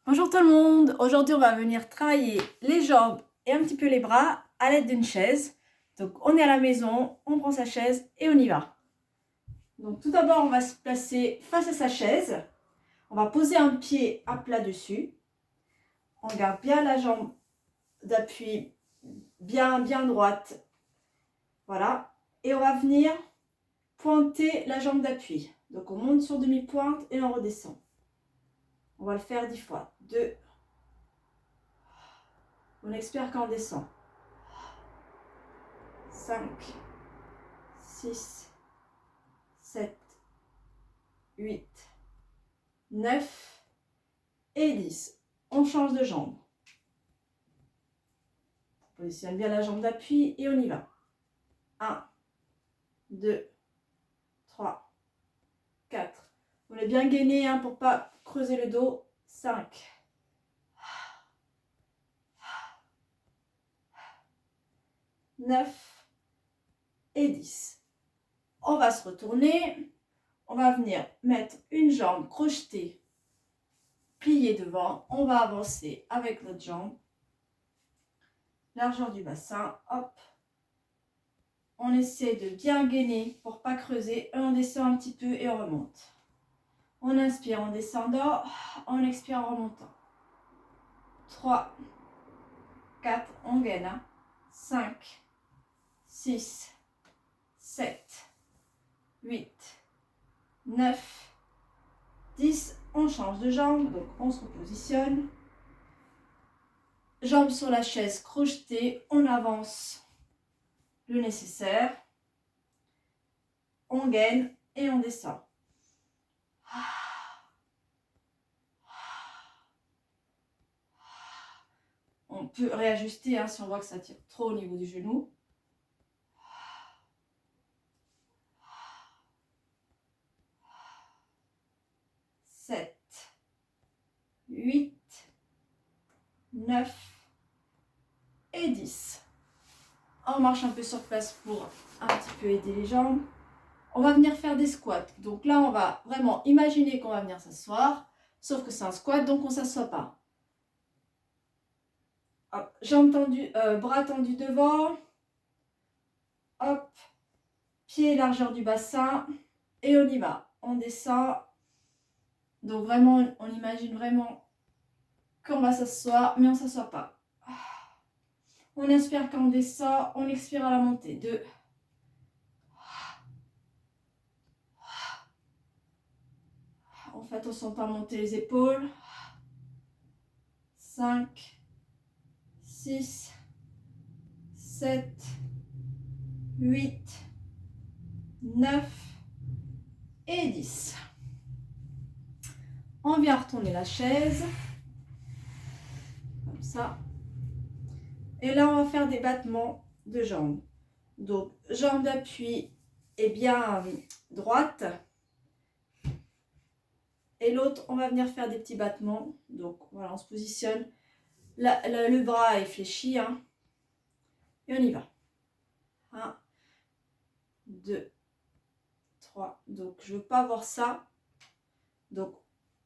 Bonjour tout le monde, aujourd'hui on va venir travailler les jambes et un petit peu les bras à l'aide d'une chaise. Donc on est à la maison, on prend sa chaise et on y va. Donc tout d'abord on va se placer face à sa chaise, on va poser un pied à plat dessus, on garde bien la jambe d'appui bien droite, voilà, et on va venir pointer la jambe d'appui. Donc on monte sur demi-pointe et on redescend. On va le faire 10 fois. 2, on expire quand on descend. 5, 6, 7, 8, 9 et 10. On change de jambe. On positionne bien la jambe d'appui et on y va. 1, 2, 3, 4. On est bien gainé pour ne pas creuser le dos. 5, 9 et 10. On va se retourner. On va venir mettre une jambe crochetée, pliée devant. On va avancer avec l'autre jambe. Largeur du bassin. Hop. On essaie de bien gainer pour ne pas creuser. On descend un petit peu et on remonte. On inspire en descendant. On expire en remontant. 3, 4, on gaine. 5, 6, 7, 8, 9, 10. On change de jambe. Donc on se repositionne. Jambes sur la chaise crochetée. On avance le nécessaire. On gaine et on descend. On peut réajuster si on voit que ça tire trop au niveau du genou. 7, 8, 9 et 10. On marche un peu sur place pour un petit peu aider les jambes. On va venir faire des squats. Donc là, on va vraiment imaginer qu'on va venir s'asseoir. Sauf que c'est un squat, donc on ne s'assoit pas. Hop, jambes tendues, bras tendus devant. Hop, pied largeur du bassin. Et on y va. On descend. Donc vraiment, on imagine vraiment qu'on va s'asseoir, mais on ne s'assoit pas. On inspire quand on descend, on expire à la montée. 2. On fait attention de ne pas monter les épaules. 5, 6, 7, 8, 9 et 10. On vient retourner la chaise. Comme ça. Et là, on va faire des battements de jambes. Donc, jambe d'appui est bien droite. Et l'autre, on va venir faire des petits battements. Donc, voilà, on se positionne. Le bras est fléchi. Et on y va. 1, 2, 3. Donc, je ne veux pas voir ça. Donc,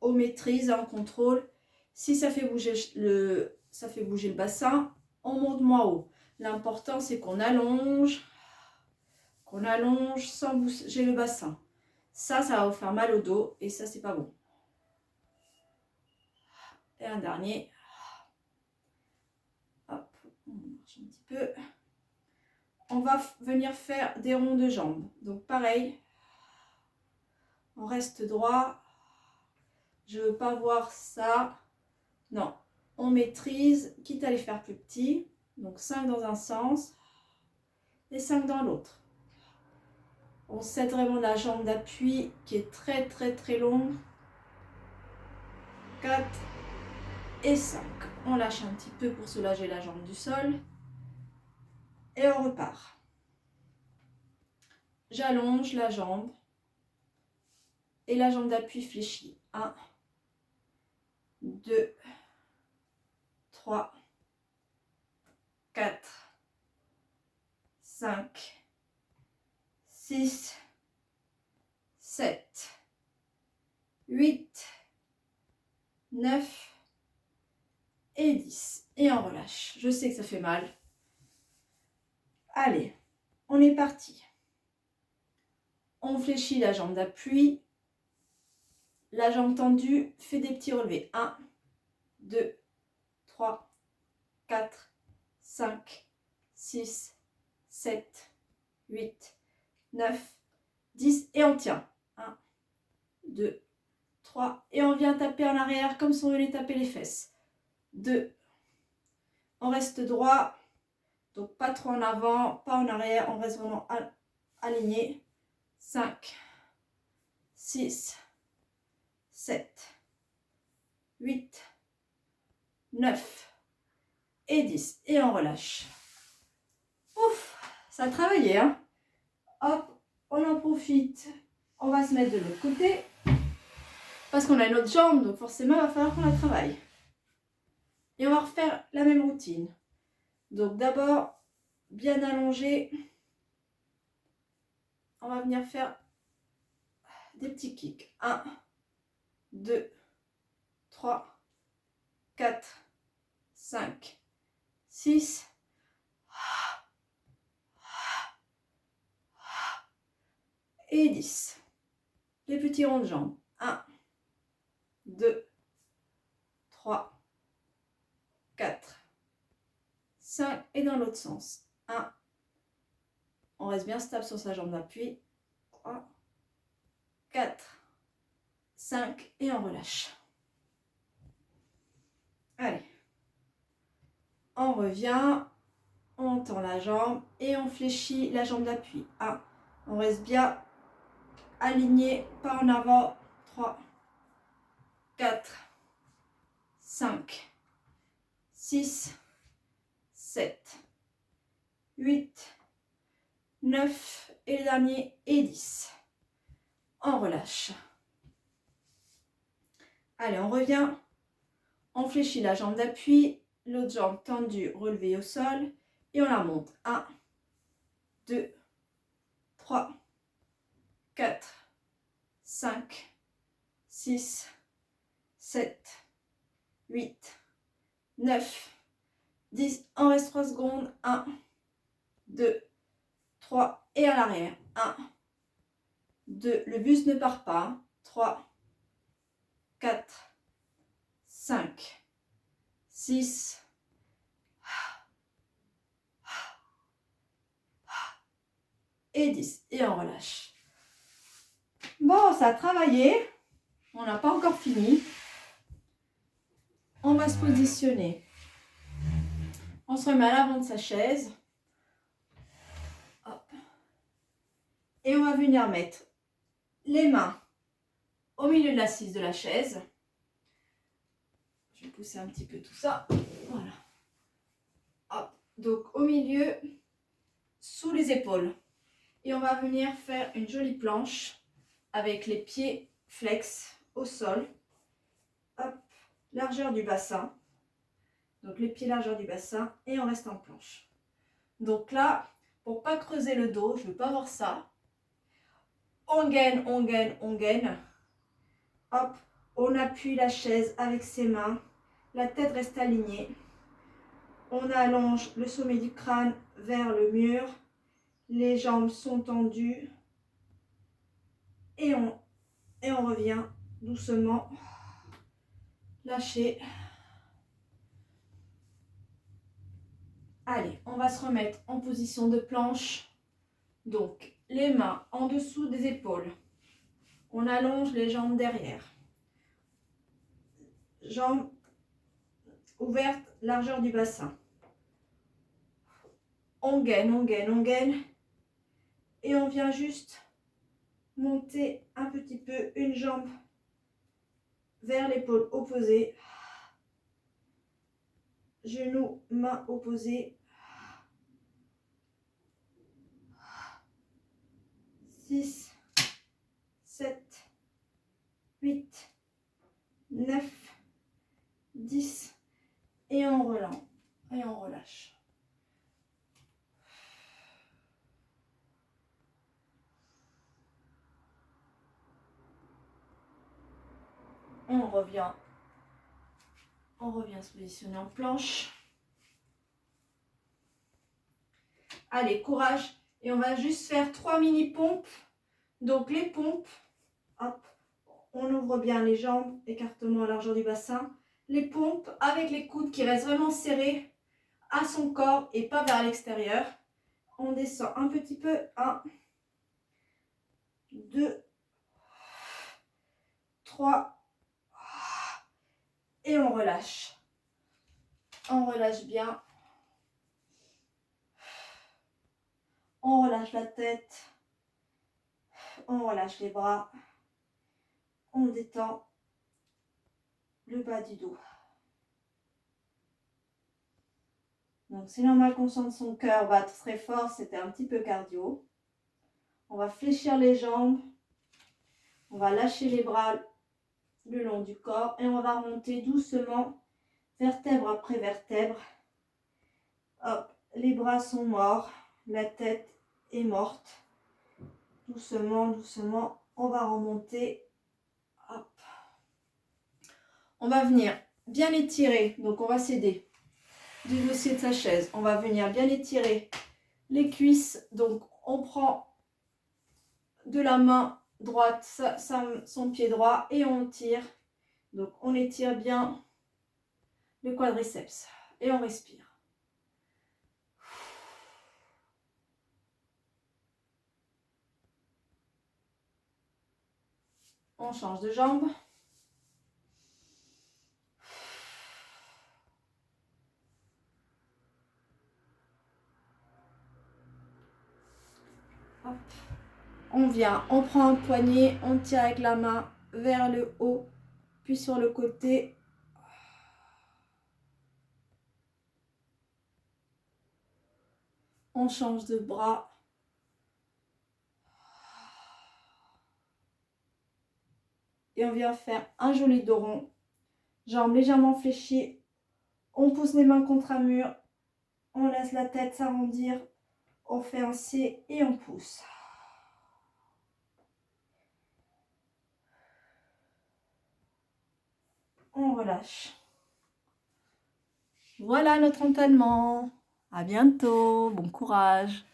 on maîtrise, on contrôle. Si ça fait bouger le bassin, on monte moins haut. L'important, c'est qu'on allonge sans bouger le bassin. Ça va vous faire mal au dos et ça, c'est pas bon. Et un dernier. Hop, on marche un petit peu. On va venir faire des ronds de jambes. Donc, pareil, on reste droit. Je ne veux pas voir ça. Non, on maîtrise, quitte à les faire plus petits. Donc 5 dans un sens et 5 dans l'autre. On set vraiment la jambe d'appui qui est très longue. 4 et 5. On lâche un petit peu pour soulager la jambe du sol. Et on repart. J'allonge la jambe. Et la jambe d'appui fléchie. 1, 2, 3, 4, 5, 6, 7, 8, 9 et 10. Et on relâche. Je sais que ça fait mal. Allez, on est parti. On fléchit la jambe d'appui. La jambe tendue, fait des petits relevés. 1, 2, 3, 4, 5, 6, 7, 8, 9, 10. Et on tient. 1, 2, 3. Et on vient taper en arrière comme si on venait taper les fesses. 2. On reste droit. Donc pas trop en avant, pas en arrière. On reste vraiment aligné. 5, 6, 7, 8, 9 et 10. Et on relâche. Ouf, ça a travaillé, hein. Hop, on en profite. On va se mettre de l'autre côté. Parce qu'on a une autre jambe, donc forcément, il va falloir qu'on la travaille. Et on va refaire la même routine. Donc d'abord, bien allongé. On va venir faire des petits kicks. 1, 2, 3, 4, 5, 6, et 10. Les petits ronds de jambes. 1, 2, 3, 4, 5 et dans l'autre sens. 1. On reste bien stable sur sa jambe d'appui. 3, 4, 5 et on relâche. Allez. On revient. On tend la jambe et on fléchit la jambe d'appui. 1. On reste bien aligné, pas en avant. 3, 4, 5, 6, 7, 8, 9 et le dernier et 10. On relâche. Allez, on revient. On fléchit la jambe d'appui, l'autre jambe tendue, relevée au sol et on la monte. 1, 2, 3, 4, 5, 6, 7, 8, 9, 10. On reste 3 secondes. 1, 2, 3 et à l'arrière. 1, 2. Le buste ne part pas. 3, 4, 5, 6, et 10. Et on relâche. Bon, ça a travaillé. On n'a pas encore fini. On va se positionner. On se remet à l'avant de sa chaise. Hop. Et on va venir mettre les mains au milieu de l'assise de la chaise. Je vais pousser un petit peu tout ça. Voilà. Hop. Donc au milieu, sous les épaules. Et on va venir faire une jolie planche avec les pieds flex au sol. Hop. Largeur du bassin. Donc les pieds largeur du bassin et on reste en planche. Donc là, pour pas creuser le dos, je veux pas voir ça. On gaine, on gaine, on gaine. Hop, on appuie la chaise avec ses mains. La tête reste alignée. On allonge le sommet du crâne vers le mur. Les jambes sont tendues. Et on revient doucement. Lâcher. Allez, on va se remettre en position de planche. Donc, les mains en dessous des épaules. On allonge les jambes derrière. Jambes ouvertes, largeur du bassin. On gaine, on gaine, on gaine. Et on vient juste monter un petit peu une jambe vers l'épaule opposée. Genou, main opposée. 6, 7, 8, 9, 10. Et on relance. Et on relâche. On revient On revient se positionner en planche. Allez, courage. Et on va juste faire 3 mini-pompes. Donc les pompes, hop, on ouvre bien les jambes, écartement à largeur du bassin. Les pompes avec les coudes qui restent vraiment serrés à son corps et pas vers l'extérieur. On descend un petit peu. 1, 2, 3. Et on relâche. On relâche bien. On relâche la tête. On relâche les bras. On détend le bas du dos. Donc c'est normal qu'on sente son cœur battre très fort. C'était un petit peu cardio. On va fléchir les jambes. On va lâcher les bras le long du corps. Et on va remonter doucement, vertèbre après vertèbre. Hop, les bras sont morts. La tête est morte. Doucement, doucement, on va remonter. Hop. On va venir bien étirer. Donc on va s'aider du dossier de sa chaise. On va venir bien étirer les cuisses. Donc on prend de la main droite son pied droit et on tire. Donc on étire bien le quadriceps et on respire. On change de jambe. Hop. On vient, on prend un poignet, on tire avec la main vers le haut, puis sur le côté. On change de bras. Et on vient faire un joli dos rond. Jambes légèrement fléchies. On pousse les mains contre un mur. On laisse la tête s'arrondir. On fait un C et on pousse. On relâche. Voilà notre entraînement. À bientôt. Bon courage.